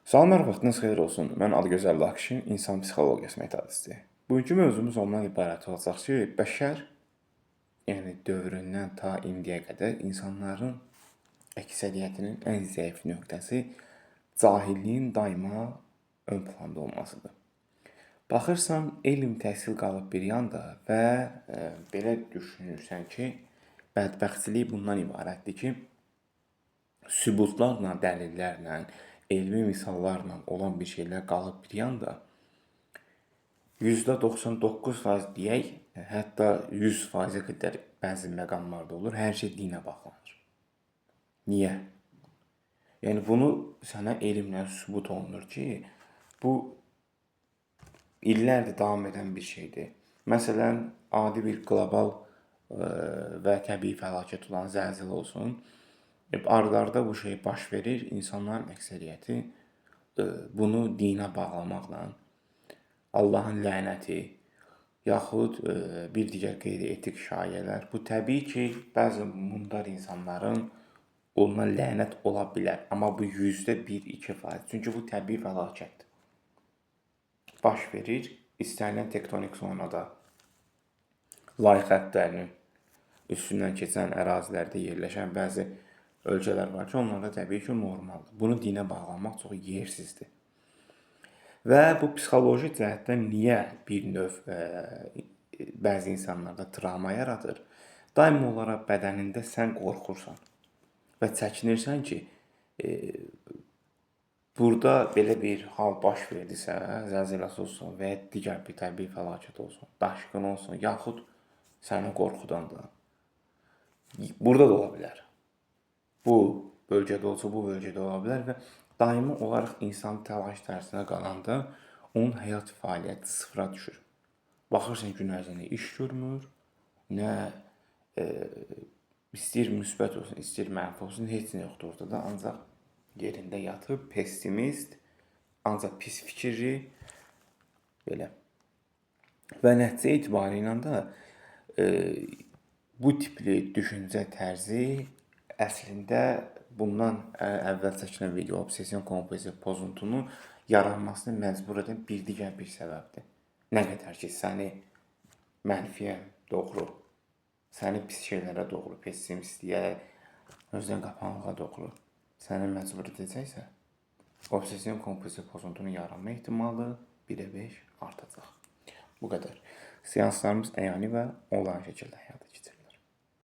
Salamlar, vaxtınız xeyir olsun. Mən Adıgözəl Lakşin, insan psixologiyası metodisti. Bugünkü mövzumuz ondan ibarət olacaq ki, bəşər, yəni dövründən ta indiyə qədər insanların əksəriyyətinin ən zəif nöqtəsi cahilliyin daima ön planda olmasıdır. Baxırsan, elm təhsil qalıb bir yanda və belə düşünürsən ki, bədbəxtçilik bundan ibarətdir ki, sübutlarla, dəlillərlə, elmi misallarla olan bir şeylər qalıb bir yanda %99% deyək, hətta 100%-ə qədər bəzi məqamlarda olur, hər şey dinə bağlanır. Niyə? Yəni bunu sənə elmlə sübut olunur ki, bu illərdir davam edən bir şeydir. Məsələn, adi bir qlobal və təbii fəlakət olan zəlzələ olsun. Arda-arda bu şey baş verir. İnsanların əksəriyyəti bunu dinə bağlamaqla, Allahın lənəti, yaxud bir digər qeyri-etik şayələr. Bu təbii ki, bəzi mundar insanların ona lənət ola bilər. Amma bu %1-2%. Çünki bu təbii fəlakətdir. Baş verir. İstənilən tektonik zonada lay xəttlərinin üstündən keçən ərazilərdə yerləşən bəzi ölkələr var ki, onlarda təbii ki, normaldır. Bunu dinə bağlamaq çox yersizdir. Və bu psixoloji cəhətdən niyə bir növ bəzi insanlarda travma yaradır? Daim olaraq bədənində sən qorxursan və çəkinirsən ki, burada belə bir hal baş verdisə, zəlzələsi olsun və ya digər bir təbii fəlakət olsun, daşqın olsun, yaxud səni qorxudan da. Burada da ola bilər. Bu bölgədə olsa, bu bölgədə ola bilər və daimi olaraq insan təlaş tərsinə qalanda onun həyat fəaliyyəti sıfıra düşür. Baxırsan gün ərzində iş görmür, nə istəyir müsbət olsun, istəyir mənfi olsun, heç nə yoxdur ortada, ancaq yerində yatıb, pessimist, ancaq pis fikirli, belə. Və nəticə etibarilə də bu tipli düşüncə tərzi əslində bundan əvvəl çəkilən video obsession kompulsiv pozuntunun yaranmasını məcbur edən bir digər bir səbəbdir. Nə qədər ki, səni mənfiyə doğru, səni pis şeylərə doğru, pessimistliyə, özdən qapanlığa doğru səni məcbur edəcəksə, obsession kompulsiv pozuntunun yaranma ehtimalı 1-ə 5 artacaq. Bu qədər. Seanslarımız əyani və onlayn şəkildə həyata keçirilir.